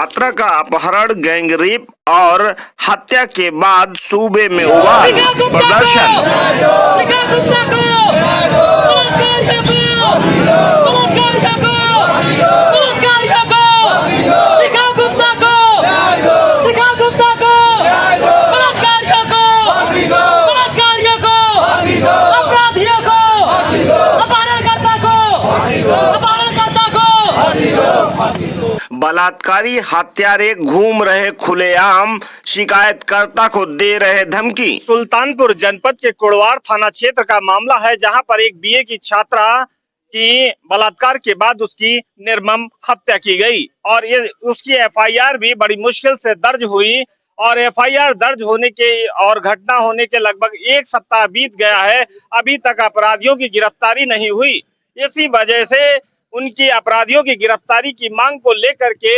छात्रा का अपहरण, गैंगरेप और हत्या के बाद सूबे में उबाल प्रदर्शन। बलात्कारी हत्यारे घूम रहे खुलेआम, शिकायतकर्ता को दे रहे धमकी। सुल्तानपुर जनपद के कुड़वार थाना क्षेत्र का मामला है, जहां पर एक बीए की छात्रा की बलात्कार के बाद उसकी निर्मम हत्या की गई और ये उसकी एफआईआर भी बड़ी मुश्किल से दर्ज हुई और एफआईआर दर्ज होने के और घटना होने के लगभग एक सप्ताह बीत गया है, अभी तक अपराधियों की गिरफ्तारी नहीं हुई। इसी वजह से उनकी अपराधियों की गिरफ्तारी की मांग को लेकर के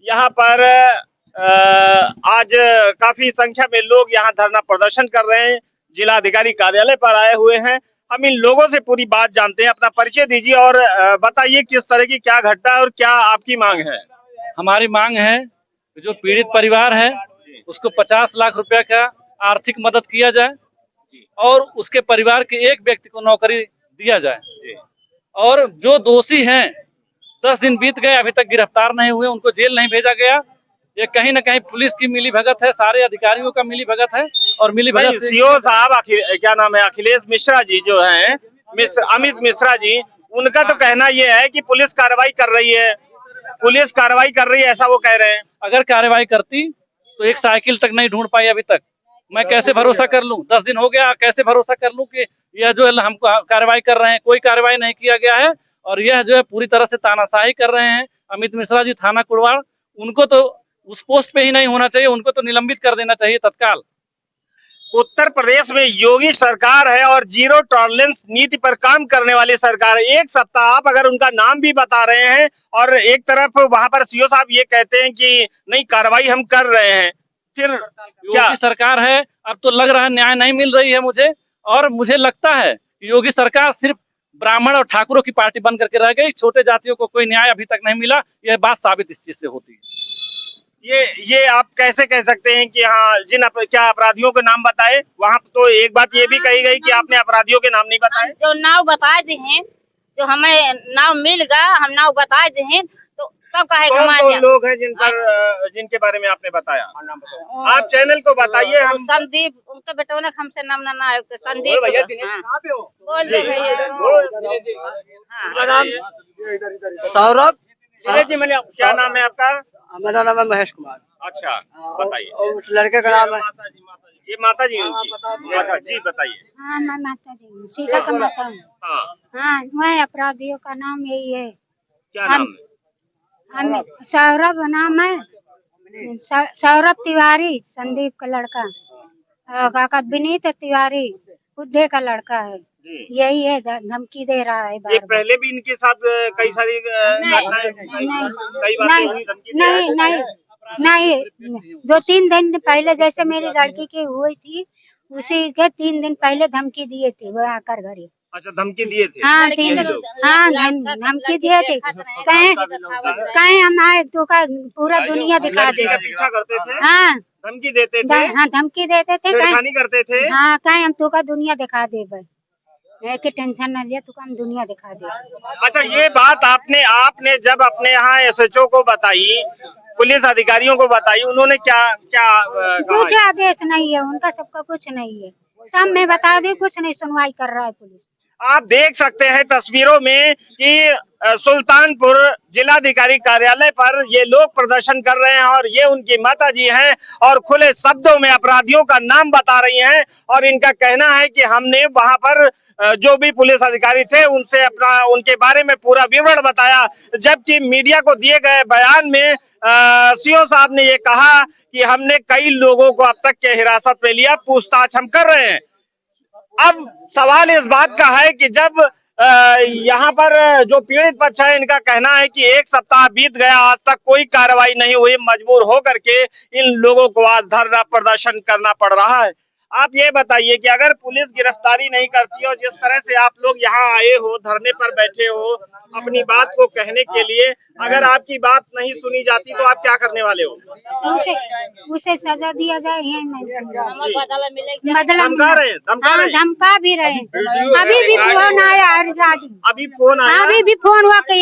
यहाँ पर आज काफी संख्या में लोग यहाँ धरना प्रदर्शन कर रहे हैं। जिलाधिकारी कार्यालय पर आए हुए हैं। हम इन लोगों से पूरी बात जानते हैं। अपना परिचय दीजिए और बताइए किस तरह की क्या घटना है और क्या आपकी मांग है। हमारी मांग है जो पीड़ित परिवार है उसको 50 लाख रुपया का आर्थिक मदद किया जाए और उसके परिवार के एक व्यक्ति को नौकरी दिया जाए और जो दोषी हैं 10 दिन बीत गए अभी तक गिरफ्तार नहीं हुए, उनको जेल नहीं भेजा गया। ये कहीं न कहीं पुलिस की मिली भगत है, सारे अधिकारियों का मिली भगत है और मिली भगत सीओ साहब क्या नाम है, अखिलेश मिश्रा जी जो हैं, अमित मिश्रा जी, उनका तो कहना ये है कि पुलिस कार्रवाई कर रही है, पुलिस कार्रवाई कर रही है, ऐसा वो कह रहे हैं। अगर कार्रवाई करती तो एक साइकिल तक नहीं ढूंढ पाई अभी तक। मैं कैसे भरोसा कर लूं, 10 दिन हो गया, कैसे भरोसा कर लूं कि यह जो है हमको कार्रवाई कर रहे हैं। कोई कार्रवाई नहीं किया गया है और यह जो है पूरी तरह से तानाशाही कर रहे हैं। अमित मिश्रा जी थाना कुड़वार, उनको तो उस पोस्ट पे ही नहीं होना चाहिए, उनको तो निलंबित कर देना चाहिए तत्काल। उत्तर प्रदेश में योगी सरकार है और जीरो टॉलरेंस नीति पर काम करने वाली सरकार है। एक सप्ताह आप अगर उनका नाम भी बता रहे हैं और एक तरफ वहां पर सीओ साहब ये कहते हैं कि नहीं कार्रवाई हम कर रहे हैं, फिर क्या सरकार है? अब तो लग रहा है न्याय नहीं मिल रही है मुझे, और मुझे लगता है योगी सरकार सिर्फ ब्राह्मण और ठाकुरों की पार्टी बन करके रह गई। छोटे जातियों को कोई न्याय अभी तक नहीं मिला। यह बात साबित इस चीज से होती है। ये आप कैसे कह सकते हैं कि हाँ क्या अपराधियों के नाम बताए? वहाँ तो एक बात ये भी कही गई कि आपने अपराधियों के नाम नहीं बताए। जो नाम बता दिए, जो हमें नाम मिल गया, हम नाम बता दिए तो कब कहे कौन लोग हैं जिनके बारे में आपने बताया? आप चैनल को बताइए। हम संदीप, उनके बेटों ने हमसे नाम ना है, संदीप। सौरभ जी, मैंने क्या नाम है आपका? मेरा नाम है महेश कुमार। अच्छा, बताइए। और उस लड़के का नाम है ये माता जी उनकी। अच्छा जी, बताइए। हाँ, मैं माता जी, सीता का माता हूँ। हाँ, मैं अपराधियों का नाम यही है। क्या नाम है? सौरभ नाम है, सौरभ तिवारी, संदीप का लड़का, काका विनीत तिवारी, बुद्धे का लड़का है। यही है, धमकी दे रहा है बार-बार। पहले भी इनके साथ कई सारी नहीं, 2-3 दिन पहले जैसे मेरी लड़की की हुई थी, उसी के 3 दिन पहले धमकी दिए थे वो आकर घरे। अच्छा, धमकी दिए थे? हाँ, धमकी दिए थे। कहे हम आए तो का पूरा दुनिया दिखा दे। पीछा करते थे? हाँ, धमकी देते थे? हाँ, धमकी देते थे। करते थे? हाँ, कहे हम तो का दुनिया दिखा दे, कि टेंशन न लिया, तो हम दुनिया दिखा दे। अच्छा, ये बात आपने जब अपने यहाँ एसएचओ को बताई, पुलिस अधिकारियों को बताई, उन्होंने क्या कुछ आदेश नहीं है उनका, सबका कुछ नहीं है। सब में बता दे, कुछ नहीं सुनवाई कर रहा है पुलिस। आप देख सकते हैं तस्वीरों में कि सुल्तानपुर जिलाधिकारी कार्यालय पर ये लोग प्रदर्शन कर रहे हैं और ये उनकी माता जी हैं और खुले शब्दों में अपराधियों का नाम बता रही हैं और इनका कहना है कि हमने वहां पर जो भी पुलिस अधिकारी थे उनसे उनके बारे में पूरा विवरण बताया, जबकि मीडिया को दिए गए बयान में सीओ साहब ने ये कहा कि हमने कई लोगों को अब तक के हिरासत में लिया, पूछताछ हम कर रहे हैं। अब सवाल इस बात का है कि जब यहाँ पर जो पीड़ित पक्ष है, इनका कहना है कि एक सप्ताह बीत गया, आज तक कोई कार्रवाई नहीं हुई, मजबूर होकर के इन लोगों को आज धरना प्रदर्शन करना पड़ रहा है। आप ये बताइए कि अगर पुलिस गिरफ्तारी नहीं करती और जिस तरह से आप लोग यहाँ आए हो, धरने पर बैठे हो अपनी बात को कहने के लिए, अगर आपकी बात नहीं सुनी जाती तो आप क्या करने वाले हो? उसे सजा दिया जाए। धमका रहे हैं, धमका भी रहे। अभी भी फोन आया है रिगार्डिंग, अभी फोन आया, अभी भी फोन हुआ कि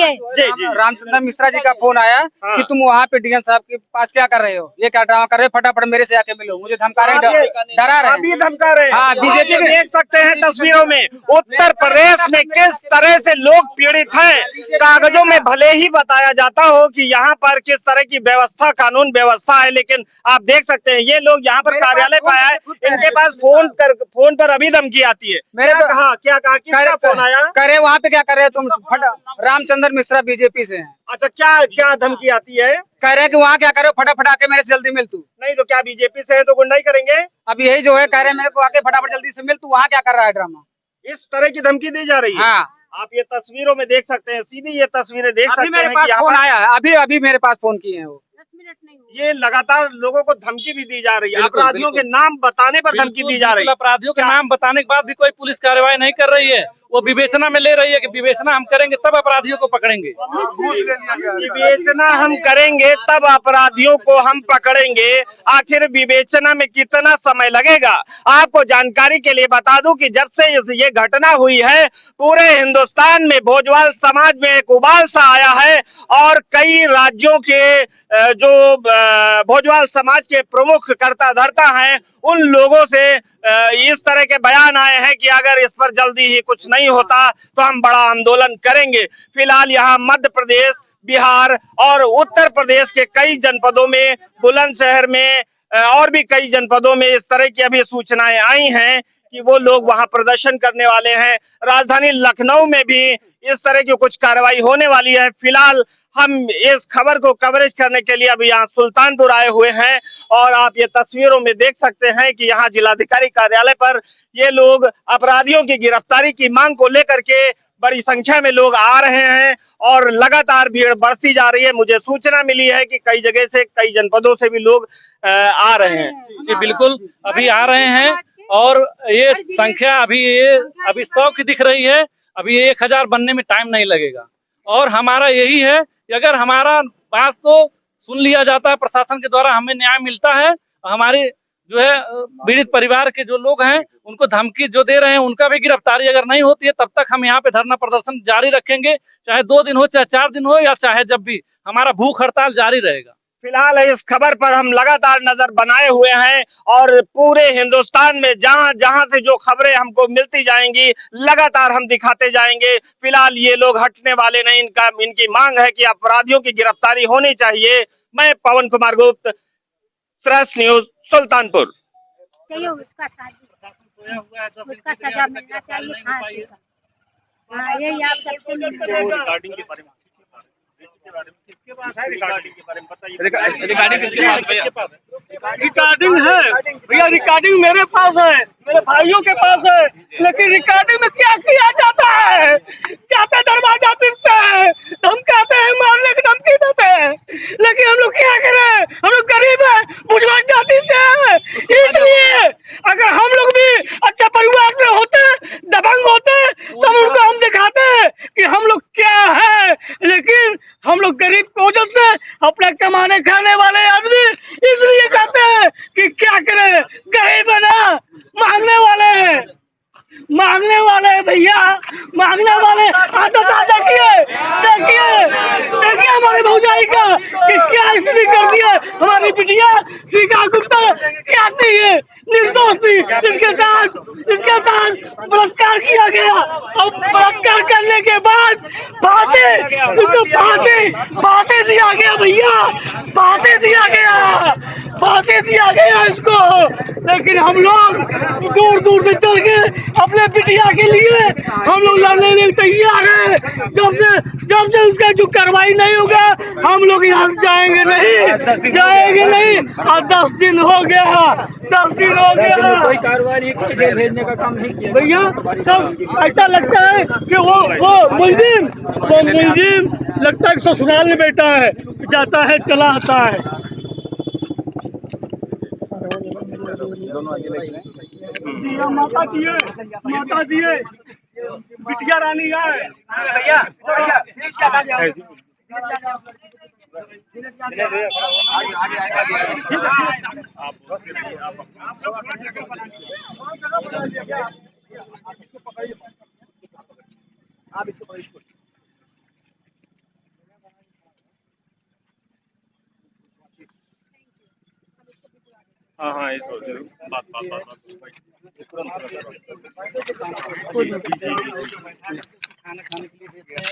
रामचंद्र मिश्रा जी का फोन आया कि तुम वहाँ पे डीएम साहब के पास क्या कर रहे हो, ये क्या ड्रामा कर रहे हो, फटाफट मेरे से आके मिलो, मुझे धमका रहे, डरा रहे, अभी धमका रहे। हाँ, बीजेपी देख सकते हैं तस्वीरों में उत्तर प्रदेश में किस तरह से लोग पीड़ित हैं। कागजों में भले ही बताया जाता हो कि यहाँ पर किस तरह की व्यवस्था, कानून व्यवस्था है, लेकिन आप देख सकते हैं ये लोग यहाँ पर कार्यालय पे आए, इनके पास फोन पर अभी धमकी आती है। मेरे क्या कहा किसका फोन आया? करे वहाँ पे क्या कर रहे हो तुम, रामचंद्र मिश्रा बीजेपी से हैं। अच्छा, क्या धमकी आती है? कह रहे हैं कि वहाँ क्या करे, फटाफट आके मेरे से जल्दी मिल तू। नहीं तो क्या बीजेपी से है तो गुंडाई करेंगे? अब यही जो है, कह रहे हैं मेरे को आके फटाफट जल्दी से मिल तू, वहाँ क्या कर रहा है ड्रामा, इस तरह की धमकी दी जा रही है। हाँ, आप ये तस्वीरों में देख सकते हैं, सीधी ये तस्वीरें देख सकते हैं। मेरे पास फोन आया है, अभी मेरे पास फोन किए हैं वो। 10 मिनट नहीं हुए। ये लगातार लोगों को धमकी भी दी जा रही है, अपराधियों के नाम बताने पर धमकी दी जा रही है। अपराधियों के नाम बताने के बाद भी कोई पुलिस कार्रवाई नहीं कर रही है। वो विवेचना में ले रही है कि विवेचना हम करेंगे तब अपराधियों को पकड़ेंगे। विवेचना हम करेंगे तब अपराधियों को हम पकड़ेंगे। आखिर विवेचना में कितना समय लगेगा? आपको जानकारी के लिए बता दूं कि जब से ये घटना हुई है, पूरे हिंदुस्तान में भोजवाल समाज में एक उबाल सा आया है और कई राज्यों के जो भोजवाल समाज के प्रमुख कर्ता धर्ता हैं, उन लोगों से इस तरह के बयान आए हैं कि अगर इस पर जल्दी ही कुछ नहीं होता तो हम बड़ा आंदोलन करेंगे। फिलहाल यहाँ मध्य प्रदेश, बिहार और उत्तर प्रदेश के कई जनपदों में, बुलंदशहर में और भी कई जनपदों में इस तरह की अभी सूचनाएं आई हैं कि वो लोग वहां प्रदर्शन करने वाले हैं। राजधानी लखनऊ में भी इस तरह की कुछ कार्रवाई होने वाली है। फिलहाल हम इस खबर को कवरेज करने के लिए अभी यहाँ सुल्तानपुर आए हुए हैं और आप ये तस्वीरों में देख सकते हैं कि यहाँ जिलाधिकारी कार्यालय पर ये लोग अपराधियों की गिरफ्तारी की मांग को लेकर के बड़ी संख्या में लोग आ रहे हैं और लगातार भीड़ बढ़ती जा रही है। मुझे सूचना मिली है कि कई जगह से, कई जनपदों से भी लोग आ रहे हैं। जी बिल्कुल, अभी आ रहे हैं और ये संख्या अभी 100 की दिख रही है। अभी 1000 बनने में टाइम नहीं लगेगा और हमारा यही है कि अगर हमारा बात को सुन लिया जाता है, प्रशासन के द्वारा हमें न्याय मिलता है, हमारे जो है पीड़ित परिवार के जो लोग हैं उनको धमकी जो दे रहे हैं उनका भी गिरफ्तारी अगर नहीं होती है, तब तक हम यहाँ पे धरना प्रदर्शन जारी रखेंगे। चाहे 2 दिन हो, चाहे 4 दिन हो, या चाहे जब भी, हमारा भूख हड़ताल जारी रहेगा। फिलहाल इस खबर पर हम लगातार नजर बनाए हुए हैं और पूरे हिंदुस्तान में जहां जहां से जो खबरें हमको मिलती जाएंगी लगातार हम दिखाते जाएंगे। फिलहाल ये लोग हटने वाले नहीं, इनकी मांग है कि अपराधियों की गिरफ्तारी होनी चाहिए। मैं पवन कुमार गुप्त, श्रेष्ठ न्यूज, सुल्तानपुर। उसका सजा मिलना चाहिए फांसी का। हाँ, यही आप सबसे रिगार्डिंग के बारे में किसके पास है? रिगार्डिंग के बारे में बताइए। रिकॉर्डिंग है भैया, रिकॉर्डिंग मेरे पास है, मेरे भाइयों के पास है, लेकिन रिकॉर्डिंग में क्या किया जाता है? चाहते दरवाजा पीटते हैं, हम कहते हैं मारने की धमकी देते हैं, लेकिन हम लोग क्या करें? हम लोग गरीब है, बुझवान जाति से है। इसलिए अगर हम लोग भी अच्छे परिवार से होते, दबंग होते, तब उनको हम दिखाते कि हम लोग क्या है। लेकिन हम लोग गरीब कोजन से अपना कमाने खाने वाले आदमी इसलिए कहते हैं कि क्या करें, गरीब है ना, मांगने वाले हैं, मांगने वाले भैया, मांगने वाले। देखिए हमारे भौजाई का कि क्या स्थिति कर दिया हमारी बिटिया श्रीका गुप्ता, क्या थी ये निर्दोष थी, इसके साथ बलात्कार किया गया और बलात्कार करने के बाद उसको फांसी दिया गया भैया, फांसी दिया गया इसको। लेकिन हम लोग दूर दूर से चल के अपने बिटिया के लिए हम लोग लड़ने के लिए तैयार हैं। जब से उसका जो कार्रवाई नहीं होगा हम लोग यहाँ जाएंगे नहीं। और 10 दिन हो गया, 10 दिन हो गया, कोई कार्रवाई भेजने का काम नहीं किया भैया। सब ऐसा लगता है कि वो मुलजिम लगता है ससुराल में बैठा है, जाता है चला आता है। माता दिए बिटिया रानी है भैया आप इसको पकड़िए। हाँ हाँ बात खाना खाने के लिए भेजते हैं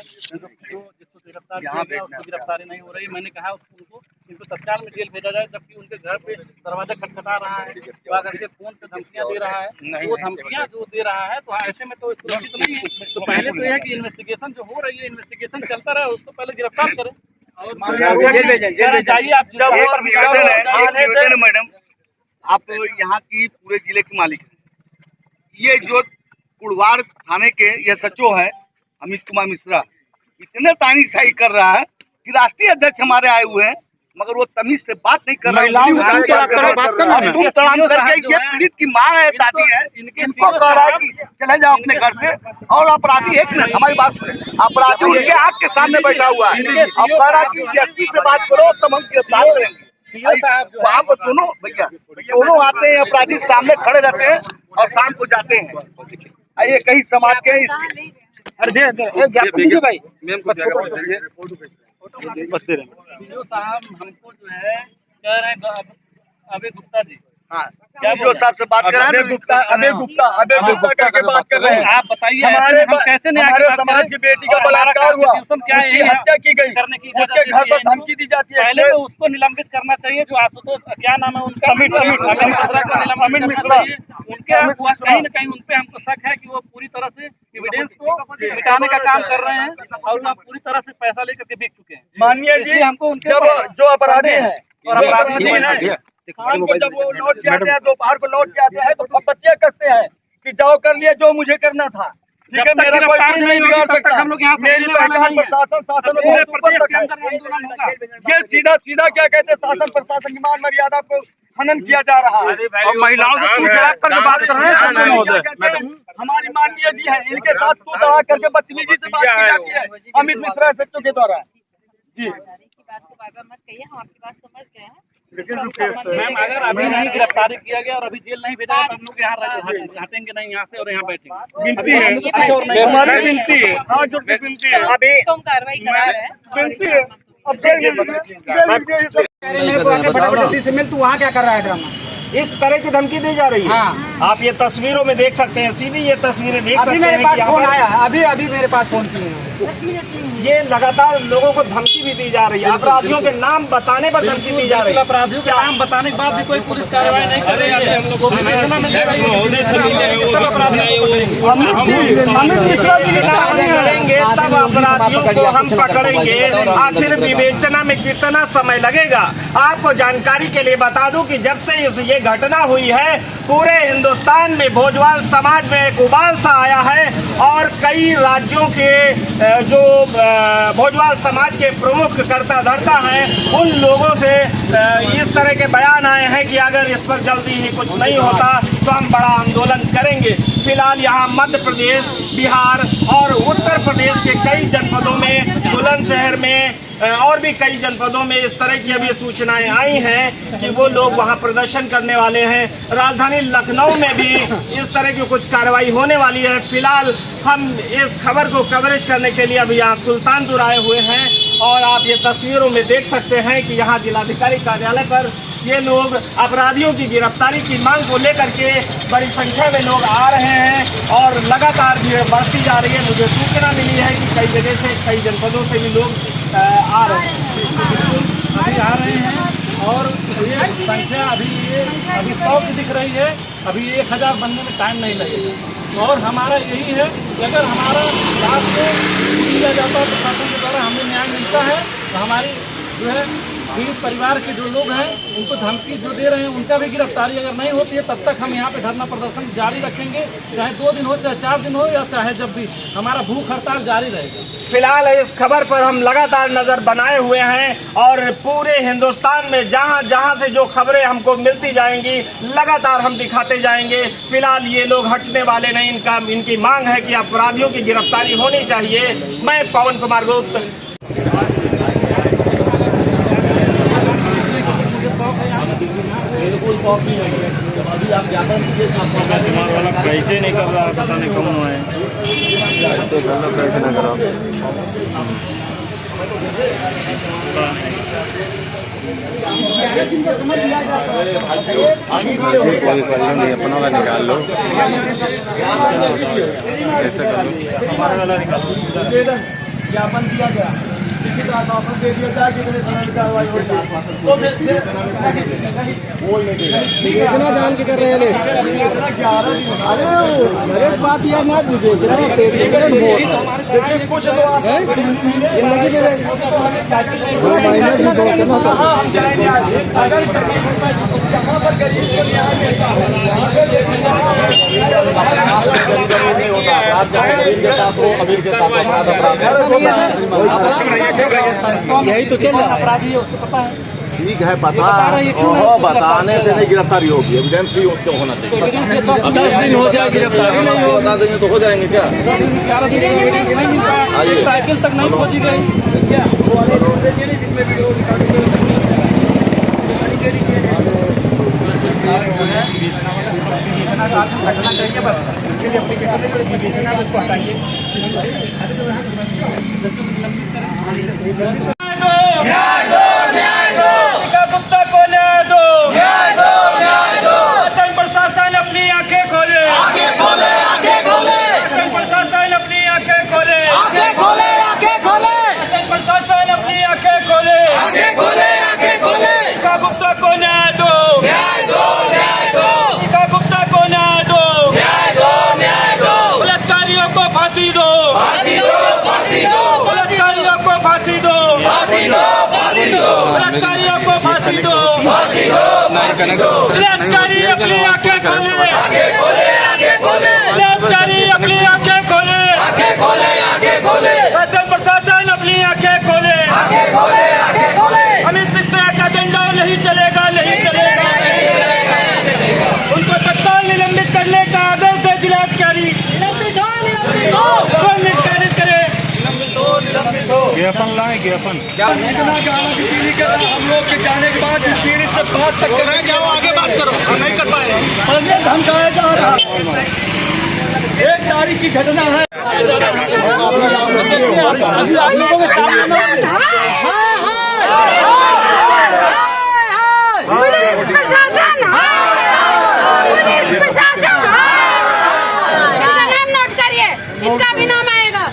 जिसको गिरफ्तार किया गया उसको गिरफ्तारी नहीं हो रही। मैंने कहा उनको इनको तत्काल में जेल भेजा जाए, जबकि उनके घर पे दरवाजा खटखटा रहा है, तो अगर के फोन पे धमकियां दे रहा है, वो धमकियां जो दे रहा है तो ऐसे में तो सुरक्षित नहीं है। तो पहले तो यह है कि इन्वेस्टिगेशन जो हो रही है, इन्वेस्टिगेशन चलता रहे, उसको पहले गिरफ्तार करें। जाइए आप मैडम, आप यहाँ की पूरे जिले के मालिक हैं। ये जो कुड़वार थाने के ये सचो है अमित कुमार मिश्रा, इतने तानीशाही कर रहा है कि राष्ट्रीय अध्यक्ष हमारे आए हुए हैं मगर वो तमीज से बात नहीं कर रहा है। पीड़ित की माँ है, दादी है, इनको कह रहा है कि चले जाओ अपने घर से। और अपराधी एक मिनट हमारी बात सुने, अपराधी उनके आँख के सामने बैठा हुआ है। अब कह रहा है कि जस्टिस से बात करो तब हम गिरफ्तार करेंगे। वहाँ पर दोनों भैया दोनों आते हैं, अपराधी सामने खड़े रहते हैं और शाम को जाते हैं। ये कई समाज के भाई साहब हमको जो है कह रहे हैं अभय गुप्ता जी, हाँ क्या जो साहब से बात कर रहे हैं, अभय गुप्ता करके बात कर रहे हैं। आप बताइए हम कैसे हमारे समाज की बेटी का बलात्कार हुआ, क्या हत्या की गई, उसके घर पर धमकी दी जाती है। पहले तो उसको निलंबित करना चाहिए, जो आशुतोष क्या नाम है उनका, अमित मिश्रा, उनके कहीं न कहीं उनपे हमको शक है कि वो पूरी तरह से एविडेंस को मिटाने का काम कर रहे हैं और वो पूरी तरह से पैसा लेकर के बिक चुके हैं। माननीय जी हमको उनके जो अपराधी है और अपराधी है शाम को जब वो लौट के आते हैं, दोपहर को लौट के आते हैं तो बच्चे कसते हैं कि जाओ कर लिया जो मुझे करना था। ठीक है, मेरा कोई कुछ नहीं बिगाड़ सकता। हम लोग यहाँ मेरी पहचान शासन ये सीधा क्या कहते हैं, शासन प्रशासन की मान मर्यादा को हनन किया जा रहा है और महिलाओं से कर बात कर रहे हैं। हमारी माननीय जी है, इनके साथ तू तड़ा करके बदतमीजी से बात की जाती है अमित मिश्रा सचिव के द्वारा। जी मत कहिए, हम आपकी बात समझ गए हैं। मैम अगर अभी नहीं गिरफ्तारी किया गया और अभी जेल नहीं भेजा तो हम लोग यहाँ हटेंगे नहीं यहाँ से और यहाँ बैठेंगे। विनती है, हमारी विनती है, हाँ जो विनती है, अभी हम कार्रवाई करा रहे हैं। विनती है। जल्दी से मिल, तू वहाँ क्या कर रहा है ड्रामा? इस तरह की धमकी दी जा रही है। हाँ। आप ये तस्वीरों में देख सकते हैं, सीधी ये तस्वीरें देख सकते हैं। मेरे पास फोन आया, अभी मेरे पास फोन किए हैं। ये लगातार लोगों को धमकी भी दी जा रही है, अपराधियों के नाम बताने पर धमकी दी जा रही है। अपराधियों के नाम बताने के बाद भी कोई पुलिस कार्रवाई नहीं कर रही है। अमित मिश्रा जी के नाम करेंगे तब अपराधियों को हम पकड़ेंगे। आखिर विवेचना में कितना समय लगेगा? आपको जानकारी के लिए बता दूं कि जब से ये घटना हुई है पूरे हिंदुस्तान में भोजवाल समाज में एक उबाल सा आया है और कई राज्यों के जो भोजवाल समाज के प्रमुख कर्ता धर्ता हैं उन लोगों से इस तरह के बयान आए हैं कि अगर इस पर जल्दी ही कुछ नहीं होता तो हम बड़ा आंदोलन करेंगे। फिलहाल यहाँ मध्य प्रदेश, बिहार और उत्तर प्रदेश के कई जनपदों में, बुलंदशहर में और भी कई जनपदों में इस तरह की अभी सूचनाएं आई हैं कि वो लोग वहां प्रदर्शन करने वाले हैं। राजधानी लखनऊ में भी इस तरह की कुछ कार्रवाई होने वाली है। फिलहाल हम इस खबर को कवरेज करने के लिए अभी यहाँ सुल्तानपुर आए हुए हैं और आप ये तस्वीरों में देख सकते हैं कि यहाँ जिलाधिकारी कार्यालय पर ये लोग अपराधियों की गिरफ्तारी की मांग को लेकर के बड़ी संख्या में लोग आ रहे हैं और लगातार भीड़ बढ़ती जा रही है। मुझे सूचना मिली है कि कई जगह से, कई जनपदों से भी लोग आ रहे हैं और ये संख्या अभी 100 की दिख रही है। अभी 1000 बनने में टाइम नहीं लगेगा और हमारा यही है कि अगर हमारा बात को दिया जाता है प्रशासन के द्वारा हमें न्याय मिलता है तो हमारी जो है पीड़ित परिवार के जो लोग हैं उनको धमकी जो दे रहे हैं उनका भी गिरफ्तारी अगर नहीं होती है तब तक हम यहाँ पे धरना प्रदर्शन जारी रखेंगे, चाहे 2 दिन हो, चाहे 4 दिन हो, या चाहे जब भी हमारा भूख हड़ताल जारी रहेगा। फिलहाल इस खबर पर हम लगातार नजर बनाए हुए हैं और पूरे हिंदुस्तान में जहां जहां से जो खबरें हमको मिलती जाएंगी लगातार हम दिखाते जाएंगे। फिलहाल ये लोग हटने वाले नहीं, इनकी मांग है कि अपराधियों की गिरफ्तारी होनी चाहिए। मैं पवन कुमार गुप्त। कैसे नहीं कर रहा, पता नहीं कौन है ऐसे करना, कैसे ना करो। नहीं अपना वाला निकाल लो, ऐसे कर लो। ज्ञापन दिया गया, लिखित आश्वासन दे दिया जाए कि इतने समय में कार्रवाई हो जाए। तो इतना जान के कर रहे हैं अरे एक बात यार ना पूछे कुछ यही तो चल रहा अपराधी है, उसको पता है। ठीक है, पता बताने से नहीं गिरफ्तारी होगी, एविडेंस भी होना चाहिए। 10 दिन हो जाए गिरफ्तारी नहीं हो, बता देंगे तो हो जाएंगे क्या? साइकिल तक नहीं पहुंची गई क्या? गुप्ता को न्याय दो, न्याय दो, न्याय दो। शासन प्रशासन अपनी आंखें खोले, आंखें खोले, आंखें खोले। शासन प्रशासन अपनी आंखें खोले, आंखें खोले, आंखें खोले। शासन प्रशासन अपनी आंखें खोले, आंखें खोले, आंखें खोले। गुप्ता को न्याय दो, न्याय दो, न्याय दो। गुप्ता को न्याय दो, न्याय दो, न्याय दो। बलात्कारियों को फांसी दो, फांसी दो, फांसी दो। बलात्कारियों को फांसी दो, फांसी दो, फांसी दो। बलात्कारियों को फांसी दो, फांसी दो, फांसी दो। बलात्कारी अपनी आंखें खोले, आंखें खोले, आंखें खोले। बलात्कारी अपनी आंखें खोले, आंखें खोले, आंखें खोले। शासन प्रशासन अपनी आंखें खोले, आंखें खोले, आंखें खोले। अमित मिश्रा का डंडा नहीं चलेगा, नहीं चलेगा, नहीं चलेगा। उनको तत्काल निलंबित करने का आदेश दे जिलाधिकारी। निलंबित हो, निलंबित हो, निलंबित करे, निलंबित हो, निलंबित हो। ज्ञापन लाए, ज्ञापन इतना जाना कि पीढ़ी के हम लोग के जाने के बाद पीढ़ी से बात तक कर जाओ, आगे बात करो, हम नहीं कर पाए। पहले धमकाया जा रहा, 1 तारीख की घटना है। आप लोगों के सामने पुलिस प्रशासन, पुलिस प्रशासन, इनका नाम नोट करिए, इनका भी नाम आएगा।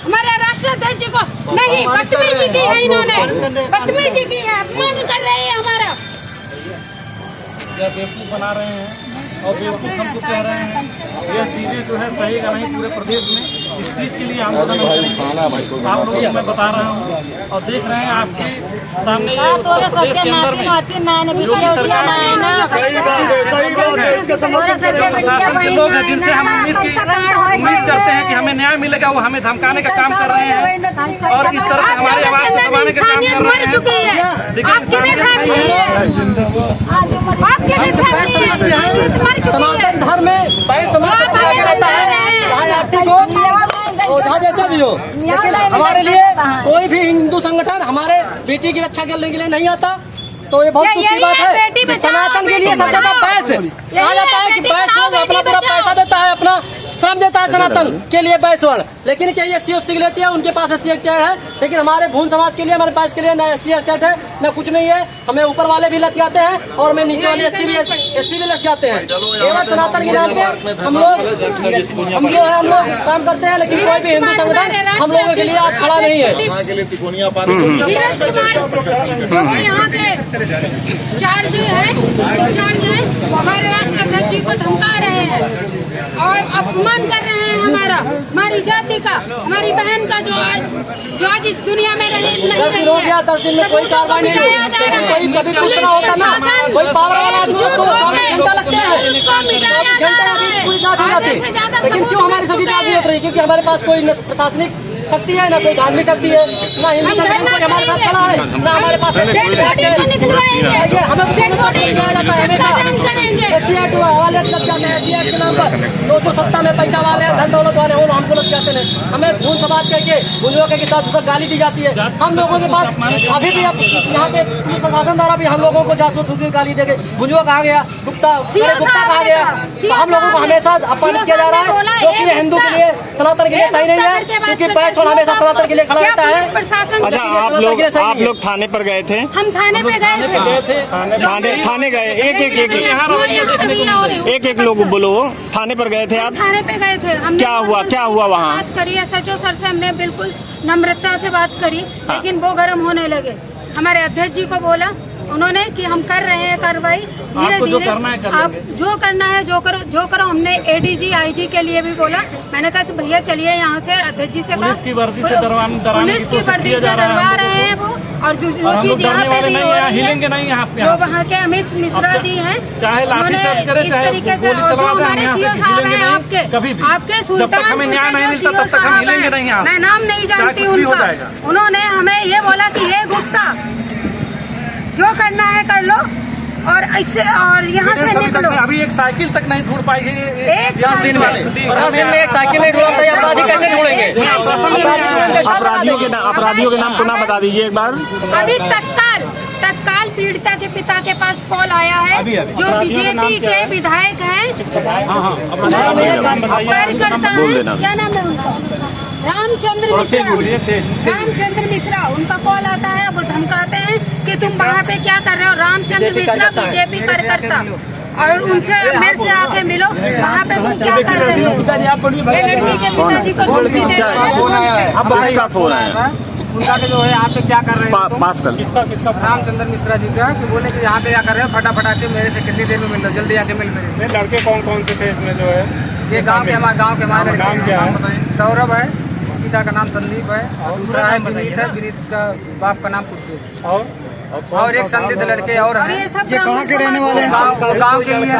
हमारे राष्ट्राध्यक्ष को नहीं, बदतमीजी की है इन्होंने, बदतमीजी की है, अपमान कर रहे हैं हमारा। या बेवकूफ़ बना रहे हैं और बेवकूफ़ हमको कह रहे हैं। यह चीज़ें जो है सही नहीं पूरे प्रदेश में। इस चीज़ के लिए आंदोलन आप लोगों को मैं बता रहा हूँ और देख रहे हैं आपके सामने प्रदेश के अंदर में जो भी सरकार प्रशासन के लोग हैं जिनसे हम उम्मीद करते हैं कि हमें न्याय मिलेगा, वो हमें धमकाने का काम कर रहे हैं और इस तरह से हमारी आवाज़ को दबाने का काम कर रहे हैं। लेकिन सनातन धर्म में ओझा जैसा भी हो, लेकिन हमारे लिए कोई भी हिंदू संगठन हमारे बेटी की रक्षा करने के लिए नहीं आता। तो ये बहुत दुख की बात है कि सनातन के लिए सबसे ज्यादा बैस कहा जाता है कि बैस अपना पूरा पैसा देता है, अपना श्रम देता है सनातन के लिए बैसवर्ण। लेकिन क्या ये SC के लेती है, उनके पास SC एक्ट है, लेकिन हमारे भून समाज के लिए, हमारे पास के लिए न SC एक्ट है न कुछ नहीं है। हमें ऊपर वाले भी लग जाते हैं और हमें नीचे वाले SC भी लग जाते हैं। केवल सनातन के नाम पे हम लोग काम करते हैं, लेकिन कोई भी हिंदू संगठन हम लोगों के लिए आज खड़ा नहीं है। यहाँ के चार्ज है, वो हमारे राष्ट्राध्यक्ष जी को धमका रहे हैं और अपमान कर रहे हैं। हमारा, हमारी जाति का, हमारी बहन का जो आज इस दुनिया में नहीं रही है, 10 दिन में कोई कार्रवाई नहीं हुई। कोई कभी कुछ ना होता ना, कोई पावर वाला आदमी तो 24 घंटा लगते हैं, पूरी जांच हो जाती। लेकिन क्यों हमारी सभी जांच नहीं हो रही? क्योंकि हमारे पास कोई न प्रशासनिक शक्ति है, ना कोई धार्मिक शक्ति है, ना हिंदू संगठन हमारे साथ खड़ा है, ना हमारे पास हमें हवाले लग जाते हैं SC के नाम पर। जो सत्ता में पैसा वाले हैं, धन दौलत वाले, वो हमको लग जाते हैं। हमें खून समाज के गुंजों के साथ सब गाली दी जाती है। हम लोगों के पास अभी भी यहाँ पे प्रशासन द्वारा भी हम लोगों को जासूस गाली देके गुंजों कहा गया, गुप्ता कहा गया। तो हम लोगों को हमेशा अपमानित किया जा रहा है, जो कि हिंदू के लिए, सनातन के लिए सही नहीं है, क्योंकि पैर छोड़ हमेशा सनातन के लिए खड़ा रहता है। अच्छा, आप लोग थाने पर गए थे? हम थाने पे गए थे। थाने गए, एक लोग बोलो, थाने पर गए थे आप? थाने पे गए थे। क्या हुआ वहाँ? बात करी SHO सर से, हमने बिल्कुल नम्रता से बात करी, लेकिन वो गर्म होने लगे। हमारे अध्यक्ष जी को बोला उन्होंने कि हम कर रहे हैं कार्रवाई, धीरे धीरे आप जो करना है जो करो। हमने ADG IG के लिए भी बोला। मैंने कहा भैया चलिए यहाँ से, अध्यक्ष जी से पुलिस की वर्दी से डरवा रहे हैं वो, और जो चीज यहाँ पे भी हो रही है, जो वहाँ के अमित मिश्रा जी हैं, चाहे लाठीचार्ज करे, इस तरीके से हमारे CO साहब हैं आपके सुल्तानपुर मैं नाम नहीं जानती उनका, उन्होंने हमें ये बोला कि ये गुप्ता जो करना है कर लो, और इससे और यहाँ से निकलो। अभी एक साइकिल तक नहीं ढूंढ पाई है। 10 दिन में एक साइकिल नहीं ढूंढता, अपराधी कैसे ढूंढेंगे? अपराधियों के नाम पुनः बता दीजिए एक बार। अभी तत्काल पीड़िता के पिता के पास कॉल आया है, जो BJP के विधायक हैं, कार्यकर्ता हैं, क्या नाम है उनका? रामचंद्र मिश्रा। उनका कॉल आता है, वो धमकाते हैं कि तुम वहाँ पे क्या कर रहे हो। रामचंद्र मिश्रा BJP कार्यकर्ता, और उनसे मेरे से आके मिलो, वहाँ पे तुम क्या कर रहे हो। ये लड़की के पिताजी को धमकी दे रहे हैं। अब भाई का फोन आया, उनका जो है यहाँ पे क्या कर रहे हैं, पास कर किसका रामचंद्र मिश्रा जी का, कि बोले कि यहाँ पे क्या कर रहे हो, फटाफट आके मेरे से कितनी देर में मिल रहे, जल्दी आके मिल मेरे से। लड़के कौन से थे इसमें जो है? ये गांव के हमारे नाम क्या है? सौरभ है, पिता का नाम संदीप है, और दूसरा है विनीत है, विनीत का बाप का नाम कुलदीप, और एक संदिग्ध लड़के और हैं। ये कहाँ के रहने वाले हैं? गाँव के लिए,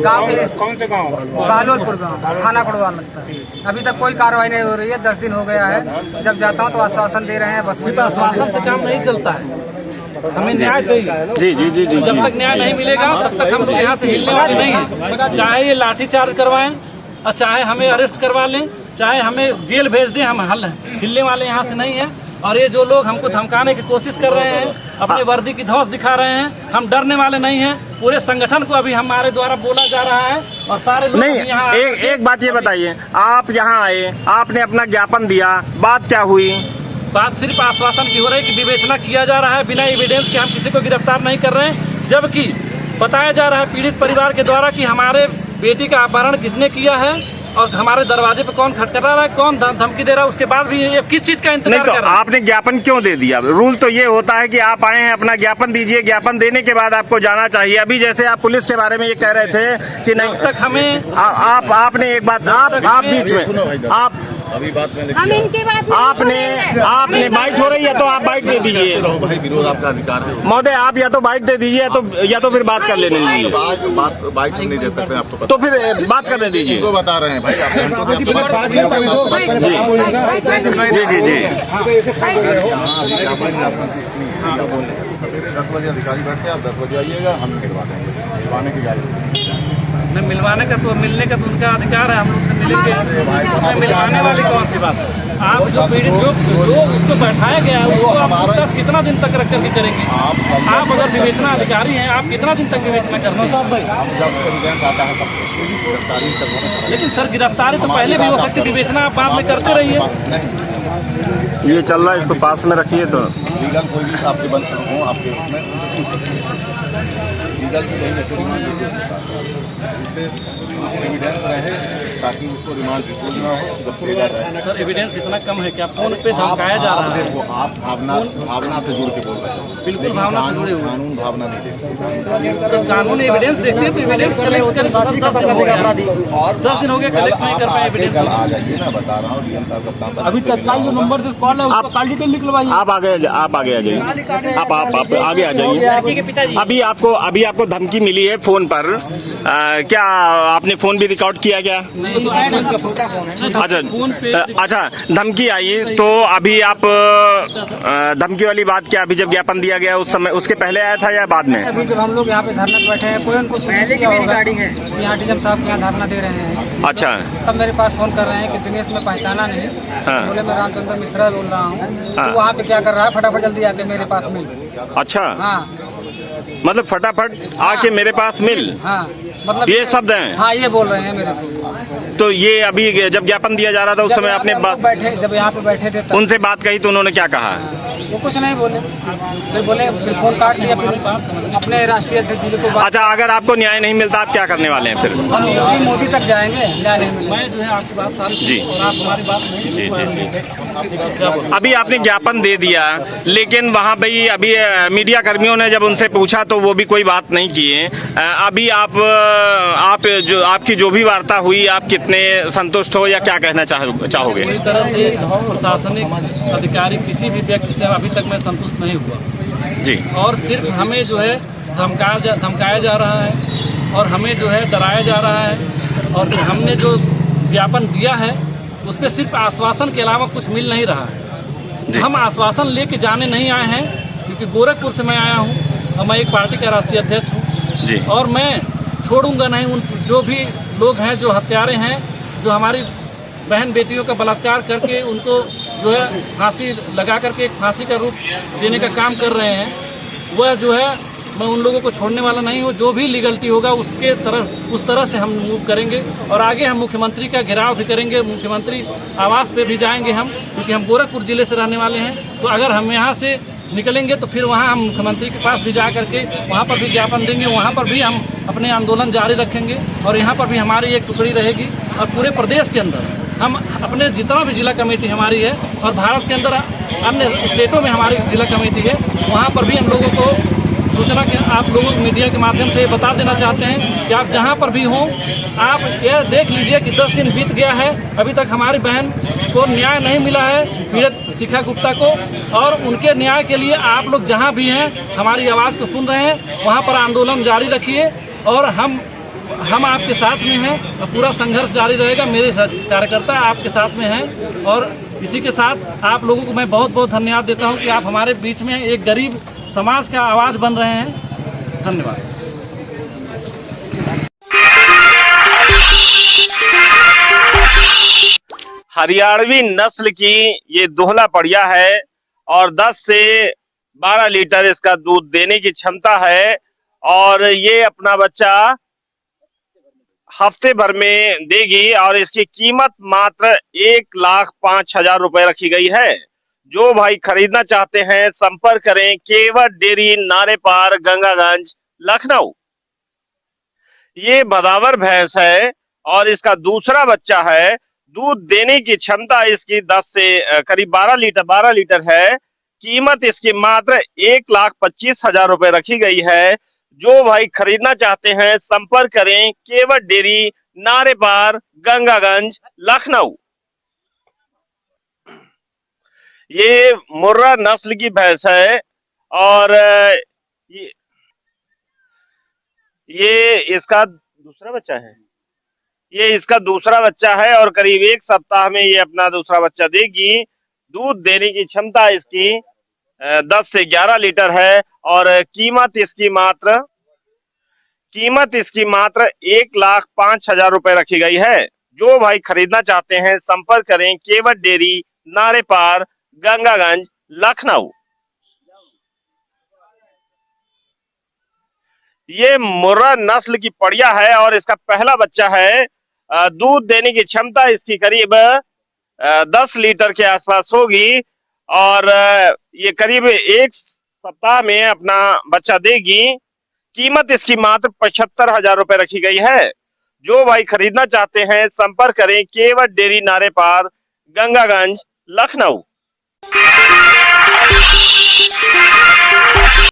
गाँव के कौन से गाँव? बहालोलपुर गाँव, थाना कुड़वाल लगता है। अभी तक कोई कार्रवाई नहीं हो रही है, 10 दिन हो गया है। जब जाता हूँ तो आश्वासन दे रहे हैं, बस आश्वासन से काम नहीं चलता है, हमें न्याय चाहिए। जी। जब तक न्याय नहीं मिलेगा तब तक हम लोग यहाँ से हिलने वाले नहीं है। चाहे ये लाठीचार्ज करवाएं, और चाहे हमें अरेस्ट करवा लें, चाहे हमें जेल भेज दें, हम हिलने वाले यहाँ से नहीं है। और ये जो लोग हमको धमकाने की कोशिश कर रहे हैं, अपने वर्दी की धौंस दिखा रहे हैं, हम डरने वाले नहीं हैं। पूरे संगठन को अभी हमारे द्वारा बोला जा रहा है, और सारे लोग नहीं। यहाँ एक बात ये बताइए, आप यहाँ आए, आपने अपना ज्ञापन दिया, बात क्या हुई? बात सिर्फ आश्वासन की हो रही है कि विवेचना किया जा रहा है, बिना एविडेंस के हम किसी को गिरफ्तार नहीं कर रहे हैं। जबकि बताया जा रहा है पीड़ित परिवार के द्वारा कि हमारे बेटी का अपहरण किसने किया है, और हमारे दरवाजे पे कौन खटखटा रहा है, कौन धमकी दे रहा है, उसके बाद भी ये किस चीज का इंतजार कर रहा है? आपने ज्ञापन क्यों दे दिया? रूल तो ये होता है कि आप आए हैं, अपना ज्ञापन दीजिए, ज्ञापन देने के बाद आपको जाना चाहिए। अभी जैसे आप पुलिस के बारे में ये कह रहे थे कि नहीं, तब तक हमें आपने एक बात, आप बीच में आप अभी बात में हम इनकी बात आपने बाइट हो रही है तो आप बाइट दे दीजिए। भाई विरोध आपका अधिकार है महोदय, आप या तो बाइट दे दीजिए या तो फिर बात कर लेने दीजिए। बाइट नहीं दे सकते आपको, तो फिर बात करने दीजिए। तो बता रहे हैं भाई, जी 10 बजे अधिकारी बैठते हैं, आप 10 बजे आइएगा, हम मिलवा देंगे। मिलवाने की गाड़ी मिलवाने का तो मिलने का तो उनका अधिकार है, हम लोग से मिलेंगे, उसमें मिलवाने वाली कौन सी बात है? आप जो पीड़ित जो उसको बैठाया गया है उसको आप पूछताछ कितना दिन तक रख करके करेंगे? आप अगर विवेचना अधिकारी हैं, आप कितना दिन तक विवेचना करते हैं? लेकिन सर गिरफ्तारी तो पहले भी हो सकती, विवेचना आप बाद में करते रहिए। ये चल रहा है, इसको पास में रखिए। तो लीगल कोई भी आपके बंद हो आपके उसमें लीगल की एविडेंस रहे ताकि उसको रिमांड रिपोर्ट ना हो जब भेजा जाए। सर एविडेंस इतना कम है कि आप फोन पे धमकाया जा रहा है। देखो आप भावना से जुड़ के बोल रहे हो। बिल्कुल भावना से जुड़े हुए। कानून भावना नहीं देखते। तो कानून एविडेंस देखते हैं तो एविडेंस कलेक्ट होकर 10 दिन हो गया, 10 दिन हो गए कलेक्ट नहीं कर पाए एविडेंस। कल आ जाइए ना, बता रहा हूँ। अभी तत्काल जो नंबर से कॉल है उसका कॉल डिटेल निकलवाइए। आप आगे आ जाइए, आप आगे आ जाइए। अभी आपको धमकी मिली है फोन पर, क्या आपने फोन भी रिकॉर्ड किया क्या? अच्छा धमकी आई तो अभी आप धमकी वाली बात क्या अभी जब ज्ञापन दिया गया उस समय उसके पहले आया था या बाद में? अभी जब हम लोग यहाँ पे धरना बैठे हैं कोई उनको पहले की भी रिकॉर्डिंग है, यहाँ डीएम साहब के यहाँ धरना दे रहे हैं। अच्छा, तब मेरे पास फोन कर रहे हैं कि दिनेश में पहचाना नहीं। हाँ। बोले मैं रामचंद्र मिश्रा बोल रहा हूँ। हाँ। तो वहाँ पे क्या कर रहा है, फटाफट जल्दी आके मेरे पास मिल। अच्छा, हाँ मतलब फटाफट आके मेरे पास मिल। हाँ मतलब ये शब्द हैं। हाँ ये बोल रहे हैं मेरे को। तो ये अभी जब ज्ञापन दिया जा रहा था उस समय आपने बैठे जब यहाँ पे बैठे थे उनसे बात कही तो उन्होंने क्या कहा? वो कुछ नहीं बोले, फिर बोले फिर फोन काट लिया अपने राष्ट्रीय अध्यक्ष जी को। अच्छा, अगर आपको न्याय नहीं मिलता आप क्या करने वाले हैं फिर? हम मोदी तक जाएंगे, न्याय नहीं मिलेगा। मैं जो है आपकी बात सारी जी और आप हमारी बात नहीं। जी। अभी आपने ज्ञापन दे दिया लेकिन वहाँ पे अभी मीडिया कर्मियों ने जब उनसे पूछा तो वो भी कोई बात नहीं किए। अभी आप जो आपकी जो भी वार्ता हुई आप कितने संतुष्ट हो या क्या कहना चाहोगे? पूरी तरह से प्रशासनिक अधिकारी किसी भी व्यक्ति से अभी तक मैं संतुष्ट नहीं हुआ जी। और सिर्फ हमें जो है धमकाया जा रहा है और हमें जो है डराया जा रहा है और हमने जो ज्ञापन दिया है उस पर सिर्फ आश्वासन के अलावा कुछ मिल नहीं रहा है। हम आश्वासन लेके जाने नहीं आए हैं क्योंकि गोरखपुर से मैं आया हूँ और मैं एक पार्टी का राष्ट्रीय अध्यक्ष हूँ और मैं छोड़ूंगा नहीं उन जो भी लोग हैं जो हत्यारे हैं, जो हमारी बहन बेटियों का बलात्कार करके उनको जो है फांसी लगा करके एक फांसी का रूप देने का काम कर रहे हैं। वह जो है मैं उन लोगों को छोड़ने वाला नहीं हूँ। जो भी लीगलिटी होगा उस तरह से हम मूव करेंगे और आगे हम मुख्यमंत्री का घेराव भी करेंगे। मुख्यमंत्री आवास पे भी जाएंगे हम, क्योंकि हम गोरखपुर जिले से रहने वाले हैं। तो अगर हम यहाँ से निकलेंगे तो फिर वहाँ हम मुख्यमंत्री के पास भी जा करके वहाँ पर भी ज्ञापन देंगे, वहाँ पर भी हम अपने आंदोलन जारी रखेंगे और यहाँ पर भी हमारी एक टुकड़ी रहेगी। और पूरे प्रदेश के अंदर हम अपने जितना भी जिला कमेटी हमारी है और भारत के अंदर अन्य स्टेटों में हमारी जिला कमेटी है, वहाँ पर भी हम लोगों को सूचना के आप लोगों मीडिया के माध्यम से बता देना चाहते हैं कि आप जहाँ पर भी हों आप यह देख लीजिए कि 10 दिन बीत गया है, अभी तक हमारी बहन को न्याय नहीं मिला है, पीड़ित शिखा गुप्ता को। और उनके न्याय के लिए आप लोग जहाँ भी हैं हमारी आवाज़ को सुन रहे हैं, वहाँ पर आंदोलन जारी रखिए और हम आपके साथ में हैं और पूरा संघर्ष जारी रहेगा। मेरे कार्यकर्ता आपके साथ में हैं और इसी के साथ आप लोगों को मैं बहुत बहुत धन्यवाद देता हूं कि आप हमारे बीच में एक गरीब समाज का आवाज बन रहे हैं। धन्यवाद। हरियाणवी नस्ल की ये दोहला पड़िया है और 10 से 12 लीटर इसका दूध देने की क्षमता है और ये अपना बच्चा हफ्ते भर में देगी और इसकी कीमत मात्र 1,05,000 रुपए रखी गई है। जो भाई खरीदना चाहते हैं संपर्क करें केवट डेयरी, नारे पार, गंगागंज, लखनऊ। ये भदावर भैंस है और इसका दूसरा बच्चा है। दूध देने की क्षमता इसकी 10 से करीब 12 लीटर है। कीमत इसकी मात्र 1,25,000 रुपए रखी गई है। जो भाई खरीदना चाहते हैं संपर्क करें केवट डेयरी, नारे पार, गंगागंज, लखनऊ। ये मुर्रा नस्ल की भैंस है और ये इसका दूसरा बच्चा है। ये इसका दूसरा बच्चा है और करीब 1 सप्ताह में ये अपना दूसरा बच्चा देगी। दूध देने की क्षमता इसकी 10 से 11 लीटर है और कीमत इसकी मात्र 1,05,000 रुपए रखी गई है। जो भाई खरीदना चाहते हैं संपर्क करें केवट डेयरी, नारे पार, गंगागंज, लखनऊ। ये मुर्रा नस्ल की पड़िया है और इसका पहला बच्चा है। दूध देने की क्षमता इसकी करीब 10 लीटर के आसपास होगी और ये करीब 1 सप्ताह में अपना बच्चा देगी। कीमत इसकी मात्र 75,000 रुपए रखी गई है। जो भाई खरीदना चाहते हैं संपर्क करें केवट डेयरी नारे पार, गंगागंज, लखनऊ।